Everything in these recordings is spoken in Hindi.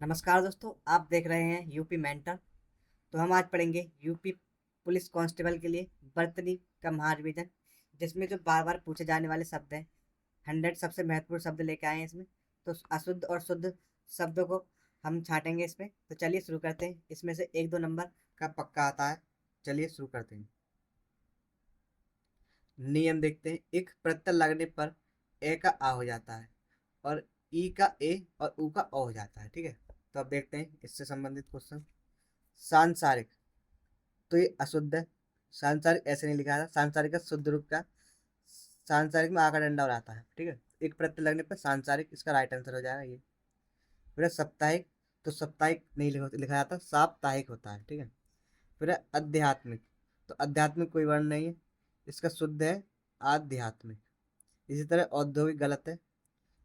नमस्कार दोस्तों, आप देख रहे हैं यूपी मेंटर। तो हम आज पढ़ेंगे यूपी पुलिस कांस्टेबल के लिए बर्तनी का महारिवीजन, जिसमें जो बार बार पूछे जाने वाले शब्द हैं। 100 सबसे महत्वपूर्ण शब्द लेके आए हैं इसमें। तो अशुद्ध और शुद्ध शब्दों को हम छांटेंगे इसमें। तो चलिए शुरू करते हैं। इसमें से एक दो नंबर का पक्का आता है। चलिए शुरू करते हैं। नियम देखते हैं। एक प्रत्यय लगने पर ए का आ हो जाता है और ई का ए और ऊ का ओ हो जाता है। ठीक है, तो अब देखते हैं इससे संबंधित क्वेश्चन। सांसारिक, तो ये अशुद्ध है। सांसारिक ऐसे नहीं लिखा था। सांसारिक का शुद्ध रूप का सांसारिक में आका डंडा और आता है। ठीक है, एक प्रत्यय लगने पर सांसारिक इसका राइट आंसर हो जाएगा ये। फिर है साप्ताहिक, तो साप्ताहिक नहीं लिखा जाता, साप्ताहिक होता है। ठीक है, फिर है आध्यात्मिक, तो आध्यात्मिक कोई वर्ण नहीं है, इसका शुद्ध है आध्यात्मिक। इसी तरह औद्योगिक गलत है,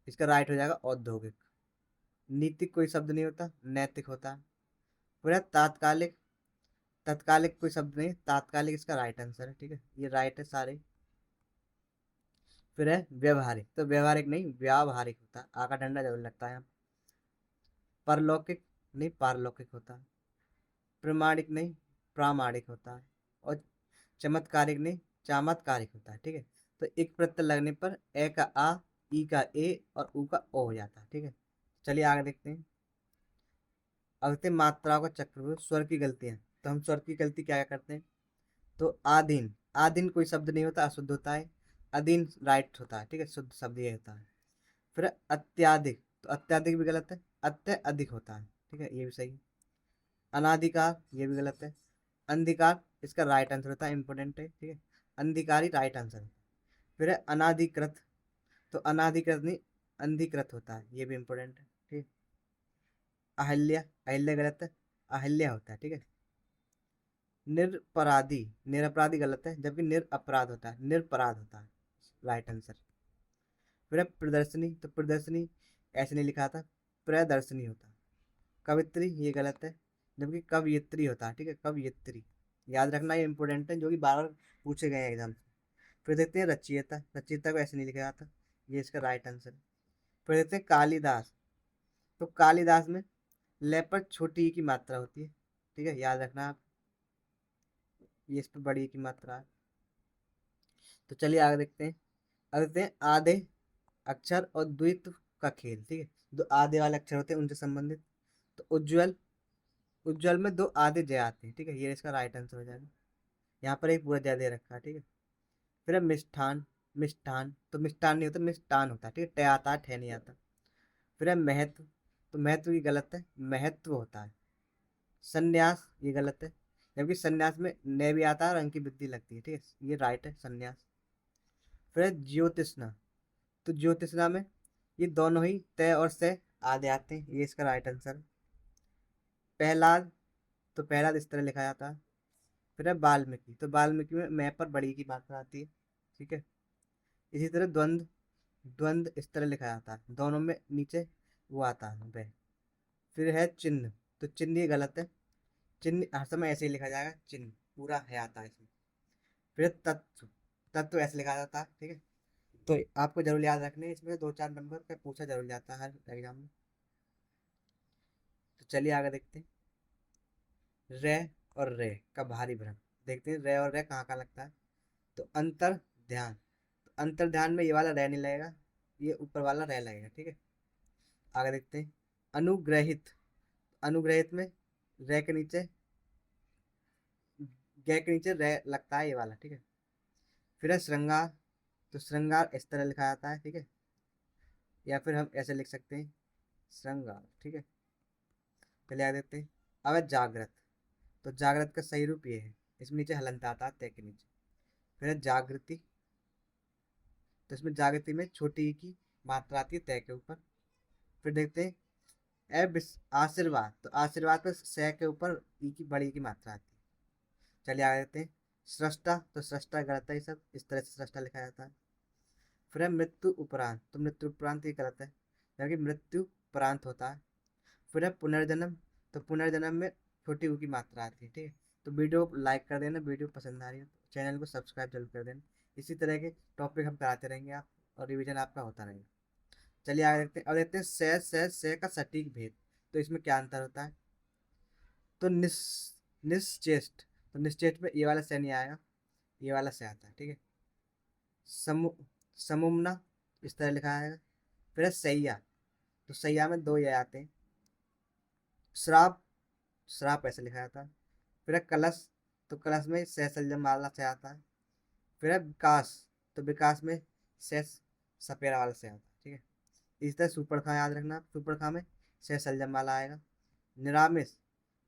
इसका राइट हो जाएगा औद्योगिक। नीतिक कोई शब्द नहीं होता, नैतिक होता है। फिर है तात्कालिक, तत्कालिक कोई शब्द नहीं, तात्कालिक इसका राइट आंसर है। ठीक है, ये राइट है सारे। फिर है व्यवहारिक, तो व्यवहारिक नहीं व्यावहारिक होता है, आका डंडा जरूर लगता है यहाँ। परलौकिक नहीं पारलौकिक होता है। प्रमाणिक नहीं प्रामाणिक होता है। और चमत्कारिक नहीं चामत्कारिक होता है। ठीक है, तो एक प्रत्यय लगने पर ए का आ, ई का ए और ऊ का ओ हो जाता है। ठीक है, चलिए आगे देखते हैं। अगते मात्राओं का चक्रव्यूह, स्वर की गलतियां। तो हम स्वर की गलती क्या क्या करते हैं। तो आधीन, आधीन कोई शब्द नहीं होता, अशुद्ध होता है। अधीन राइट होता है। ठीक है, शुद्ध शब्द ये होता है। फिर अत्याधिक, तो अत्याधिक भी गलत है, अत्यधिक होता है। ठीक है, ये भी सही है। अनाधिकार ये भी गलत है। अंधिकार इसका राइट आंसर होता है, इंपोर्टेंट है। ठीक है, अंधिकारी राइट आंसर है। फिर है अनाधिकृत, तो अनाधिकृत नहीं अंधिकृत होता है, ये भी इंपोर्टेंट है। ठीक है, अहल्या, अहिल्या गलत है, अहिल्या होता है। ठीक है, निरपराधी, निरपराधी गलत है, जबकि निरअपराध होता है, निरपराध होता है राइट आंसर। फिर है प्रदर्शनी, तो प्रदर्शनी ऐसे नहीं लिखा था, प्रदर्शनी होता है। कवित्री ये गलत है, जबकि कवयित्री होता है। ठीक है, कवयित्री याद रखना, ये इंपॉर्टेंट है, जो कि बार बार पूछे गए हैं एग्जाम से। फिर देखते हैं रचयिता, रचयिता को ऐसे नहीं लिखा जाता, ये इसका राइट आंसर है। फिर देखते हैं कालिदास, तो कालिदास में ले पर छोटी ई की मात्रा होती है। ठीक है, याद रखना आप, ये इस पर बड़ी ई की मात्रा है। तो चलिए आगे देखते हैं। आगे देखते हैं आधे अक्षर और द्वित्व का खेल। ठीक है, जो आधे वाले अक्षर होते हैं उनसे संबंधित। तो उज्ज्वल, उज्ज्वल में दो आधे जय आते हैं। ठीक है, ये इसका राइट आंसर हो जाएगा। यहाँ पर एक पूरा जय दे रखा है। ठीक है, फिर है मिष्ठान, मिष्ठान तो मिष्ठान नहीं होता, मिष्टान होता है। ठीक है, टे आता है, ठे नहीं आता। फिर है महत्व, तो महत्व की गलत है, महत्व होता है। संन्यास ये गलत है, जबकि संन्यास में ने भी आता है और अंक की वृद्धि लगती है। ठीक है, ये राइट है संन्यास। फिर है ज्योतिषना, तो ज्योतिषना में ये दोनों ही तय और से आधे आते हैं, ये इसका राइट आंसर है। प्रहलाद, तो प्रहलाद इस तरह लिखा जाता है। फिर है वाल्मीकि, तो वाल्मीकि में मैं पर बड़ी की मात्रा आती है। ठीक है, इसी तरह द्वंद्व, द्वंद्व इस तरह लिखा जाता है, दोनों में नीचे वो आता है वह। फिर है चिन्ह, तो चिन्ह ये गलत है, चिन्ह हर समय ऐसे ही लिखा जाएगा, चिन्ह पूरा है आता है इसमें। फिर है तत्व, तत्व ऐसे लिखा जाता है। ठीक है, तो आपको जरूर याद रखने हैं, इसमें दो चार नंबर पे पूछा जरूर जाता है हर एग्जाम में। तो चलिए आगे देखते हैं। रे और रे का भारी भ्रम, देखते हैं रे और रे कहाँ कहाँ लगता है। तो अंतर ध्यान, तो अंतर ध्यान में ये वाला रे नहीं लगेगा, ये ऊपर वाला रे लगेगा। ठीक है, आगे देखते हैं। अनुग्रहित, अनुग्रहित में रे के नीचे, गे के नीचे रे लगता है, ये वाला। ठीक है, फिर है श्रृंगार, तो श्रृंगार इस तरह लिखा जाता है। ठीक है, या फिर हम ऐसे लिख सकते हैं श्रृंगार। ठीक है, चलिए आगे देखते हैं। अब है जागृत, तो जागृत का सही रूप ये है, इसमें नीचे हलंत आता है तय के नीचे। फिर है जागृति, तो इसमें जागृति में छोटी ई की मात्रा आती है तय के ऊपर। फिर देखते हैं आशीर्वाद, तो आशीर्वाद पर सह के ऊपर ई की बड़ी की मात्रा आती है। चलिए आगे देखते हैं। सृष्टा, तो सृष्टा गलत है, ये सब इस तरह से सृष्टा लिखा जाता है। फिर है मृत्यु उपरांत, तो मृत्यु उपरांत ये गलत है, जबकि मृत्यु उपरांत होता है। फिर है पुनर्जन्म, तो पुनर्जन्म में छोटी ऊ की मात्रा आती है। ठीक है, तो वीडियो को लाइक कर देना, वीडियो पसंद आ रही है तो चैनल को सब्सक्राइब जरूर कर देना। इसी तरह के टॉपिक हम कराते रहेंगे आप, और रिवीजन आपका होता रहेगा। चलिए आगे देखते हैं। अब देखते हैं से का सटीक भेद, तो इसमें क्या अंतर होता है? तो निश्चेष्ट, तो निश्चेष्ट में ये वाला से नहीं आएगा, ये वाला से आता है, ठीक है। समु समुमना इस तरह लिखा है। फिर है सैया, तो सैया में दो ये आते हैं। श्राप, श्राप ऐसे लिखा जाता है। फिर है कलश, तो कलश में सहसंजम वाला से आता है। फिर है विकास, तो विकास में सह सपेरा वाला से आता है, ठीक है। इस तरह सुपरखा याद रखना, सुपरखा में सहसंजम वाला आएगा। निरामिस,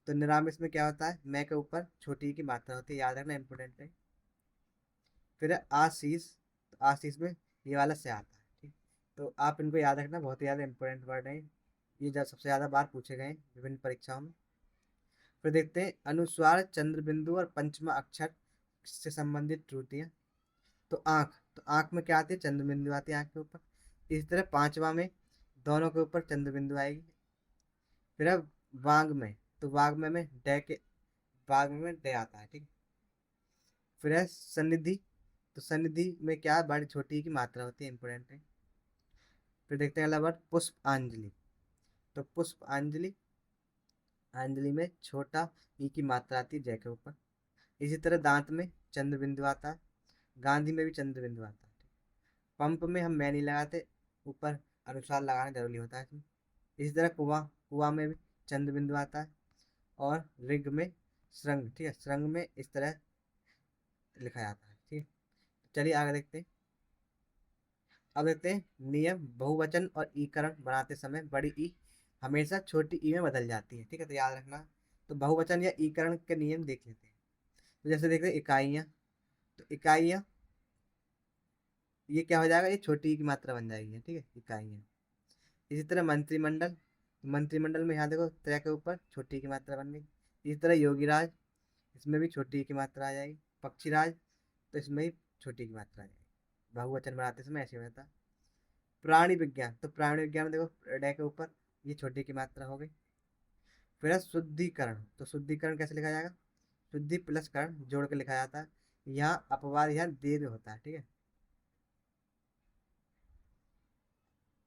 तो निरामिस में क्या होता है? मैं के ऊपर छोटी की मात्रा होती है, याद रखना, इंपोर्टेंट है। फिर है आशीष, तो आशीष में ये वाला से आता है, ठीक। तो आप इनको याद रखना, बहुत ही ज़्यादा इंपॉर्टेंट वर्ड है ये, सबसे ज़्यादा बार पूछे गए हैं विभिन्न परीक्षाओं में। फिर देखते हैं अनुस्वार, चंद्र बिंदु और पंचमा अक्षर से संबंधित त्रुटियां। तो आंख, तो आंख में क्या आती है? चंद्र बिंदु आती है आंख के ऊपर। इसी तरह पांचवा में दोनों के ऊपर चंद्र बिंदु आएगी। फिर है वांग में, तो वांग में डे के, वांग में डे आता है, ठीक। फिर है सन्निधि, तो सन्निधि में क्या है? बड़ी छोटी की मात्रा होती है, इंपोर्टेंट है। फिर देखते हैं अगला वर्ड पुष्पांजलि, तो पुष्पांजलि, अंजलि में छोटा ई की मात्रा आती है जय के ऊपर। इसी तरह दांत में चंद्र बिंदु आता है, गांधी में भी चंद्र बिंदु आता है। पंप में हम मैं नहीं लगाते, ऊपर अनुसार लगाना जरूरी होता है इसमें। इसी तरह कुआं, कुआं में भी चंद्र बिंदु आता है। और ऋग में श्रृंग, ठीक है, श्रृंग में इस तरह लिखा जाता है, ठीक है। चलिए आगे देखते हैं। अब देखते हैं नियम, बहुवचन और ईकरण बनाते समय बड़ी ई हमेशा छोटी ई में बदल जाती है, ठीक है, तो याद रखना। तो बहुवचन या ईकरण के नियम देख लेते हैं। तो जैसे देखते हैं इकाइयाँ, तो इकाइयाँ ये क्या हो जाएगा? ये छोटी ई की मात्रा बन जाएगी, ठीक है, इकाइयाँ। इसी तरह मंत्रिमंडल, तो मंत्रिमंडल में यहाँ देखो त्रय के ऊपर छोटी की मात्रा बन गई। इसी तरह योगीराज, इसमें भी छोटी की मात्रा आ जाएगी। पक्षीराज, तो इसमें भी छोटी की मात्रा आ जाएगी। बहुवचन बनाते समय ऐसे होता है। प्राणी विज्ञान, तो प्राणी विज्ञान में देखो डे के ऊपर ये छोटी की मात्रा हो गई। फिर है शुद्धिकरण, तो शुद्धिकरण कैसे लिखा जाएगा? शुद्धि प्लस करण जोड़ के लिखा जाता है। यहाँ अपवाद, यहाँ दीर्घ होता है, ठीक है।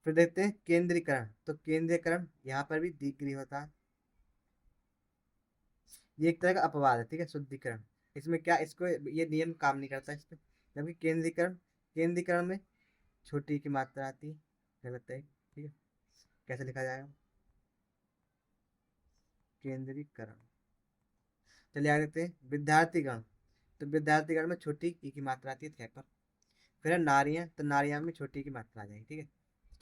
फिर देखते हैं केंद्रीकरण, तो केंद्रीकरण यहाँ पर भी दीर्घ होता है। ये एक तरह का अपवाद है, ठीक है, शुद्धिकरण। इसमें क्या, इसको ये नियम काम नहीं करता इसमें। जबकि केंद्रीकरण, केंद्रीकरण में छोटी की मात्रा आती है, गलत है, ठीक है। कैसे लिखा जाएगा? केंद्रीकरण। चलिए आगे देखते हैं विद्यार्थीगण, तो विद्यार्थीगण में छोटी ई की मात्रा आती है थे पर। फिर है नारियां, तो नारियां में छोटी की मात्रा आ जाएगी, ठीक है।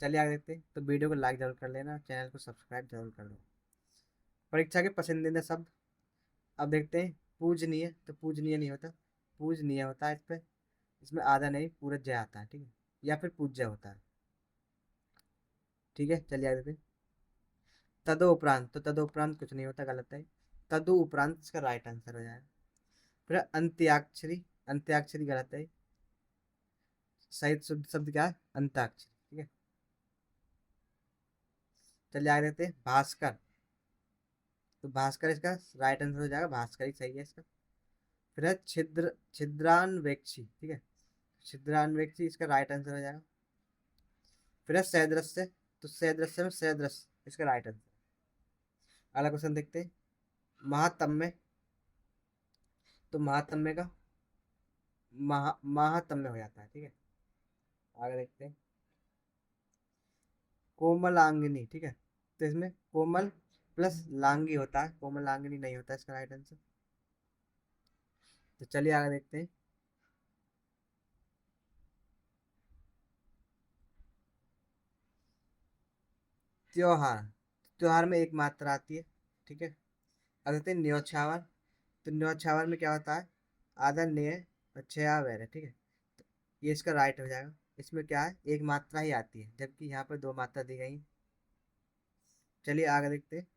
चलिए आगे देखते हैं। तो वीडियो को लाइक जरूर कर लेना, चैनल को सब्सक्राइब जरूर कर लो। परीक्षा के पसंदीदा शब्द, अब देखते हैं पूजनीय, तो पूजनीय नहीं होता, पूजनीय होता है इस पे। इसमें आधा नहीं पूरा जय आता है, ठीक है, या फिर पूज्य होता है, ठीक है। चलिए आगे देखते हैं। तदोपरांत, तो तदोपरांत कुछ नहीं होता, गलत है। तदु उपरांत इसका राइट आंसर हो जाएगा। फिर अंत्याक्षरी, अंत्याक्षरी गलत है। सही शुद्ध शब्द क्या है? अंताक्षरी, ठीक है। चलिए आगे देखते हैं भास्कर, तो भास्कर इसका राइट आंसर हो जाएगा, भास्कर ही सही है इसका। फिर है छिद्र, छिद्रान्वेक्षी, ठीक है, छिद्रान्वेक्षी इसका राइट आंसर हो जाएगा। फिर है सदृश्य, तो सदृश्य में सदृश इसका राइट आंसर। अगला क्वेश्चन देखते हैं महातम्य, तो महातम्य का महातम्य हो जाता है, ठीक है। आगे देखते हैं कोमलांगिनी, ठीक है, तो इसमें कोमल प्लस लांगी होता है, कोमलांगिनी नहीं होता इसका राइट आंसर। तो चलिए आगे देखते हैं। त्योहार, त्योहार में एक मात्रा आती है, ठीक है। अब देखते हैं न्योछावर, तो न्योछावर में क्या होता है? आधा ने और छया वैर है, ठीक है। तो ये इसका राइट हो जाएगा। इसमें क्या है? एक मात्रा ही आती है, जबकि यहाँ पर दो मात्रा दी गई है। चलिए आगे देखते हैं।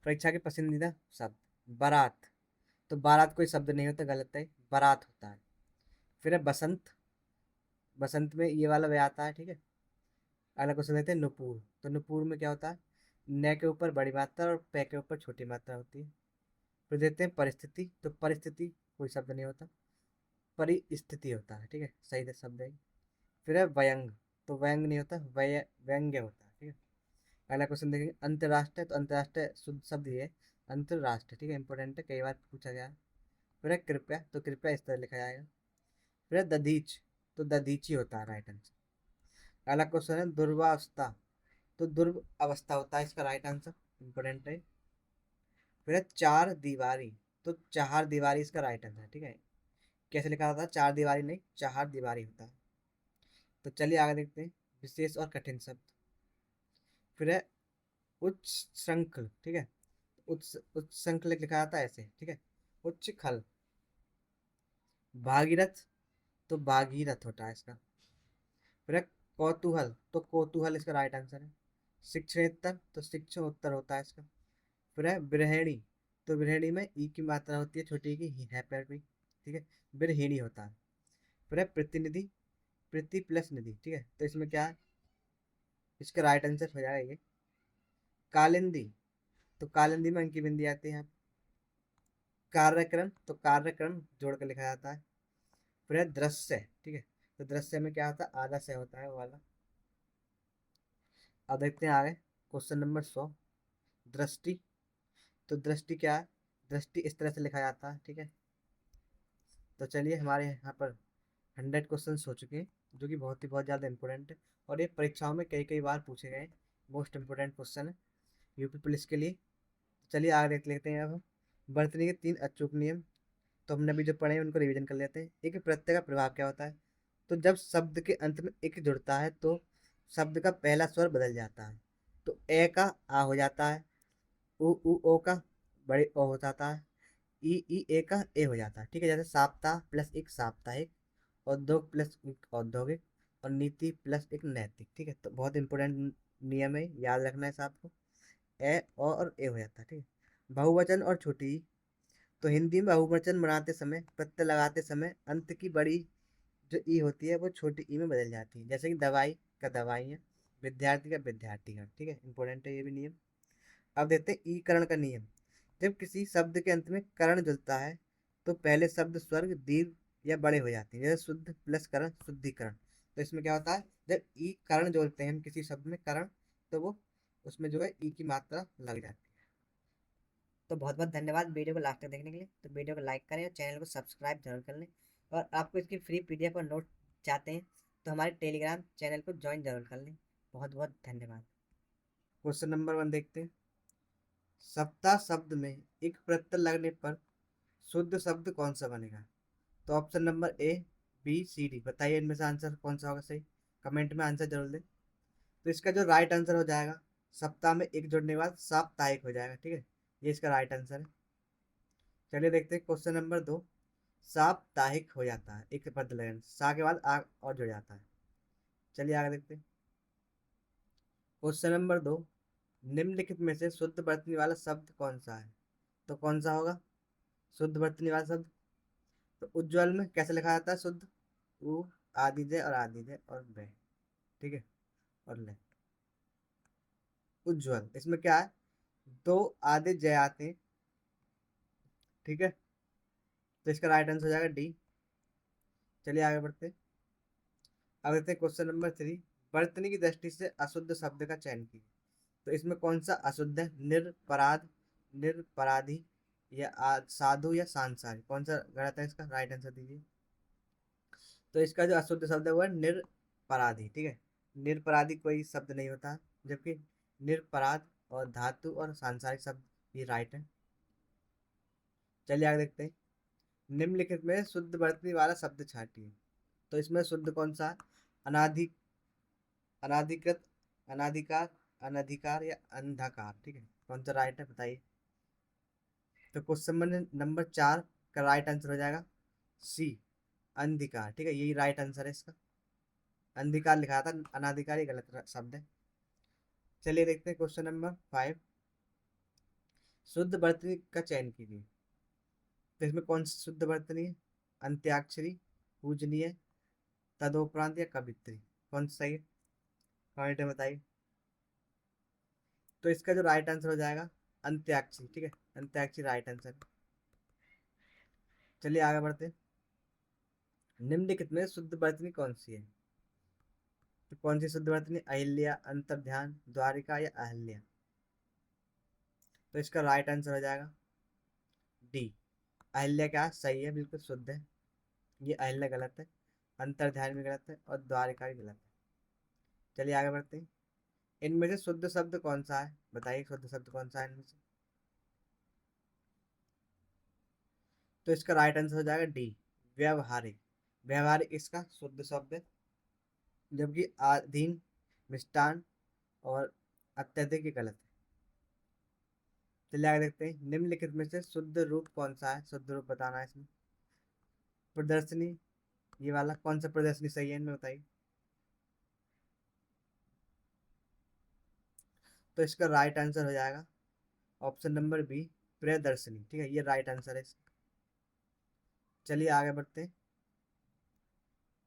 परीक्षा के पसंदीदा शब्द बारात, तो बारात कोई शब्द नहीं होता, गलत है, बारात होता है। फिर है बसंत, बसंत में ये वाला वे आता है, ठीक है। अगला क्वेश्चन लेते हैं नुपुर, तो नुपुर में क्या होता है? न के ऊपर बड़ी मात्रा और पे के ऊपर छोटी मात्रा होती है। फिर देखते हैं परिस्थिति, तो परिस्थिति कोई शब्द नहीं होता, परिस्थिति होता है, ठीक है, सही शब्द है। फिर है व्यंग, तो व्यंग नहीं होता, व्यंग्य होता है, ठीक है। अगला क्वेश्चन देखेंगे, अंतर्राष्ट्रीय, तो अंतर्राष्ट्रीय शुद्ध शब्द ये है अंतर्राष्ट्रीय, ठीक है, इंपॉर्टेंट है, कई बार पूछा गया है। फिर है कृपया, तो कृपया इस तरह लिखा जाएगा। फिर है दधीच, तो दधीची होता है राइट आंसर। अगला क्वेश्चन है दुर्वावस्था, तो दुर्व अवस्था होता है इसका राइट आंसर, इंपॉर्टेंट है। फिर है चार दीवारी, तो चार दीवारी इसका राइट आंसर है, ठीक है। कैसे लिखा था, चार दीवारी नहीं, चार दीवारी होता है। तो चलिए आगे देखते हैं विशेष और कठिन शब्द। फिर है उच्च श्रृंखल, ठीक है, उच्च उच्च श्रृंखल लिखा जाता है ऐसे, ठीक है। उच्च खल, भागीरथ, तो भागीरथ होता है इसका। फिर है कौतूहल, तो कौतूहल इसका राइट आंसर है। शिक्षणेत्तर, तो शिक्षण उत्तर होता है इसका। फिर है विरहिणी, तो विरहिणी में ई की मात्रा होती है छोटी की, ही है पैर में, ठीक है, विरहिणी होता है। फिर है प्रतिनिधि, प्रति प्लस निधि, ठीक है, तो इसमें क्या है, इसका राइट आंसर हो जाएगा ये कालिंदी, तो कालिंदी में अंकी बिंदी आती है। कार्यक्रम, तो कार्यक्रम जोड़ कर लिखा जाता है। फिर है दृश्य, ठीक है, तो दृश्य में क्या होता है, आधा से होता है वो वाला। अब देखते हैं आगे क्वेश्चन नंबर 100, दृष्टि, तो दृष्टि क्या है, दृष्टि इस तरह से लिखा जाता है, ठीक है। तो चलिए हमारे यहाँ पर 100 क्वेश्चन हो चुके हैं, जो कि बहुत ज़्यादा इंपॉर्टेंट है, और ये परीक्षाओं में कई कई बार पूछे गए मोस्ट इंपोर्टेंट क्वेश्चन है यूपी पुलिस के लिए। चलिए आगे देख लेते हैं अब हम वर्तनी के 3 अचूक नियम। तो हमने अभी जो पढ़े हैं उनको रिवीजन कर लेते हैं। एक प्रत्यय का प्रभाव क्या होता है, तो जब शब्द के अंत में एक जुड़ता है तो शब्द का पहला स्वर बदल जाता है। तो ए का आ हो जाता है, उ ओ का बड़े ओ हो जाता है, ई ए का ए हो जाता है, ठीक है। जैसे साप्ताह प्लस एक साप्ताहिक, उद्योग प्लस एक औद्योगिक, और नीति प्लस एक नैतिक, ठीक है। तो बहुत इंपॉर्टेंट नियम है, याद रखना है आपको। ए और ए हो जाता है, ठीक है। बहुवचन और छोटी, तो हिंदी में बहुवचन बनाते समय प्रत्यय लगाते समय अंत की बड़ी जो ई होती है वो छोटी ई में बदल जाती है, जैसे कि दवाई का दवाइयाँ, विद्यार्थी का विद्यार्थी का, ठीक है, इंपॉर्टेंट है ये भी नियम। अब देखते हैं ई करण का नियम। जब किसी शब्द के अंत में करण जुड़ता है तो पहले शब्द स्वर्ग दीर्घ या बड़े हो जाते हैं, जैसे शुद्ध प्लस करण शुद्धिकरण। तो इसमें क्या होता है, जब ई करण जोड़ते हैं हम किसी शब्द में करण, तो वो उसमें जो है ई की मात्रा लग जाती है। तो बहुत बहुत धन्यवाद वीडियो को लास्ट तक देखने के लिए। तो वीडियो को लाइक करें और चैनल को सब्सक्राइब जरूर कर लें। और आपको इसकी फ्री पीडीएफ और नोट चाहते हैं तो हमारे टेलीग्राम चैनल को ज्वाइन जरूर कर लें। बहुत बहुत धन्यवाद। क्वेश्चन नंबर 1 देखते हैं, सप्ताह शब्द में एक प्रत्यय लगने पर शुद्ध शब्द कौन सा बनेगा। तो option number A B C D, बताइए इनमें से आंसर कौन सा होगा सही, कमेंट में आंसर जरूर दें। तो इसका जो राइट आंसर हो जाएगा, सप्ताह में एक जुड़ने के बाद साप्ताहिक हो जाएगा, ठीक है, ये इसका राइट आंसर है। चलिए देखते हैं क्वेश्चन नंबर 2, साप्ताहिक हो जाता है एक पद लगन, सा के बाद आ और जुड़ जाता है। चलिए आगे देखते हैं क्वेश्चन नंबर 2, निम्नलिखित में से शुद्ध वर्तनी वाला शब्द कौन सा है। तो कौन सा होगा शुद्ध वर्तनी वाला शब्द, तो उज्ज्वल में कैसे लिखा जाता है शुद्ध, उ आदिजय और आदिजय और वे, ठीक है, और ले। उज्ज्वल इसमें क्या है, दो आधे जय आते हैं, ठीक है, तो इसका राइट आंसर हो जाएगा डी। चलिए आगे बढ़ते हैं। अब देखते हैं क्वेश्चन नंबर 3, वर्तनी की दृष्टि से अशुद्ध शब्द का चयन कीजिए। तो इसमें कौन सा अशुद्ध है, निरपराध, निरपराधी, या साधु, या सांसारिक, कौन सा गलत है, इसका राइट आंसर दीजिए। तो इसका जो अशुद्ध शब्द है वो है निरपराधी, ठीक है, निरपराधी कोई शब्द नहीं होता, जबकि निरपराध और धातु और सांसारिक शब्द ये राइट है। चलिए आगे देखते हैं, निम्नलिखित में शुद्ध वर्तनी वाला शब्द छाटिए। तो इसमें शुद्ध कौन सा है, अनाधि अनाधिकृत, अनाधिकार, अनधिकार, या अंधकार, ठीक है, कौन सा राइट है बताइए। तो क्वेश्चन नंबर 4 का राइट आंसर हो जाएगा सी, अंधिकार, ठीक है, यही राइट आंसर है इसका। अंधिकार लिखा था, अनाधिकार ये गलत शब्द है। चलिए देखते हैं क्वेश्चन नंबर 5, शुद्ध वर्तनी का चयन कीजिए। तो इसमें कौन सी शुद्ध वर्तनी है, अंत्याक्षरी, पूजनीय, तदोपरांत, या कवित्री, कौन सा सही है, कमेंट में बताइए। तो इसका जो राइट आंसर हो जाएगा अंत्याक्षरी, ठीक है, अंत्याक्षरी राइट आंसर। चलिए आगे बढ़ते हैं, निम्नलिखित में शुद्ध वर्तनी कौन सी है। तो कौन सी शुद्ध वर्तनी? अहिल्या, अंतर्ध्यान, द्वारिका या अहल्या? तो इसका राइट आंसर हो जाएगा डी, अहिल्या। क्या सही है, बिल्कुल शुद्ध है। ये अहिल्या गलत है, अंतर्ध्यान भी गलत है और द्वारिका भी गलत है। चलिए आगे बढ़ते हैं। इनमें से शुद्ध शब्द कौन सा है? बताइए शुद्ध शब्द कौन सा है इनमें से। तो इसका राइट आंसर हो जाएगा डी, व्यवहारिक। व्यवहारिक इसका शुद्ध शब्द है, जबकि अधीन, मिष्टान और अत्यधिक ये गलत है। चलिए आगे देखते हैं। निम्नलिखित में से शुद्ध रूप कौन सा है? शुद्ध रूप बताना है इसमें। प्रदर्शनी, ये वाला कौन सा प्रदर्शनी सही है इनमें, बताइए। तो इसका राइट आंसर हो जाएगा ऑप्शन नंबर बी, प्रियदर्शनी। ठीक है, ये राइट आंसर है इसका। चलिए आगे बढ़ते हैं।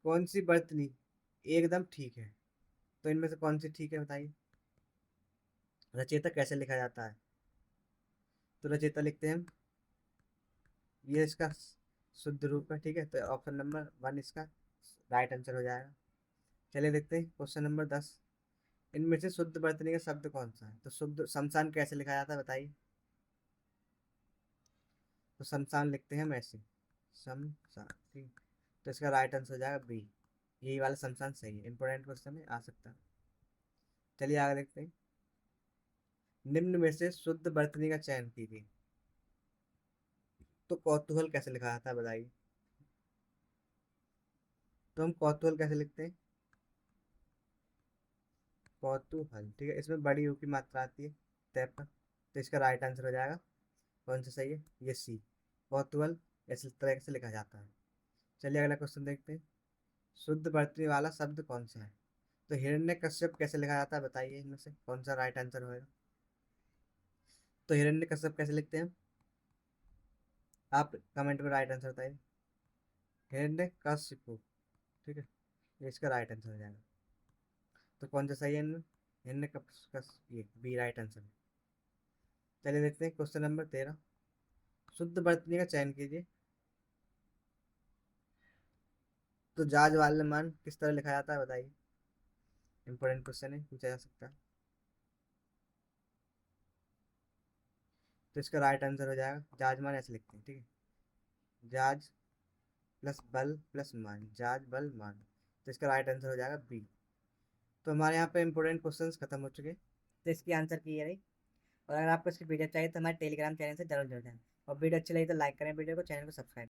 कौन सी वर्तनी एकदम ठीक है? तो इनमें से कौन सी ठीक है, बताइए। रचेता कैसे लिखा जाता है? तो रचेता लिखते हैं हम, ये इसका शुद्ध रूप है। ठीक है, तो ऑप्शन नंबर वन इसका राइट आंसर हो जाएगा। चलिए देखते हैं क्वेश्चन नंबर 10। इनमें से शुद्ध वर्तनी का शब्द कौन सा है? तो शुद्ध शमशान कैसे लिखा जाता है, बताइए। तो शमशान लिखते हैं हम ऐसे, शमशान। ठीक, तो इसका राइट आंसर हो जाएगा बी, यही वाला शमशान सही है। इंपॉर्टेंट क्वेश्चन है, आ सकता है। चलिए आगे देखते हैं। निम्न में से शुद्ध वर्तनी का चयन कीजिए। तो कौतूहल कैसे लिखा जाता है, बताइए। तो हम कौतूहल कैसे लिखते हैं? कौतूहल। ठीक है, इसमें बड़ी यू की मात्रा आती है तय पर। तो इसका राइट आंसर हो जाएगा कौन सा सही है, ये सी, कौतूहल इस तरह से लिखा जाता है। चलिए अगला क्वेश्चन देखते हैं। शुद्ध वर्तनी वाला शब्द कौन सा है? तो हिरण्य कश्यप कैसे लिखा जाता है, बताइए। इनमें से कौन सा राइट आंसर होगा? तो हिरण्य कश्यप कैसे लिखते हैं? आप कमेंट में राइट आंसर बताइए। हिरण्य कश्यप। ठीक है, ये इसका राइट आंसर हो जाएगा। तो कौन सा सही है इनमें? हिरण्य कश्यप, ये बी राइट आंसर है। चलिए देखते हैं क्वेश्चन नंबर 13। शुद्ध वर्तनी का चयन कीजिए। तो जाज वाले मान किस तरह लिखा जाता है, बताइए। इंपॉर्टेंट क्वेश्चन है, पूछा जा सकता है। तो इसका राइट आंसर हो जाएगा जाज मान ऐसे लिखते हैं। ठीक है, जाज प्लस बल प्लस मान, जाज बल मान। तो इसका राइट आंसर हो जाएगा बी। तो हमारे यहाँ पे इंपॉर्टेंट क्वेश्चंस खत्म हो चुके हैं। तो इसकी आंसर की है रही। और अगर आपको इसकी वीडियो चाहिए तो हमारे टेलीग्राम चैनल से जरूर जुड़ जाएं। और वीडियो अच्छी लगी तो लाइक करें वीडियो को, चैनल को सब्सक्राइब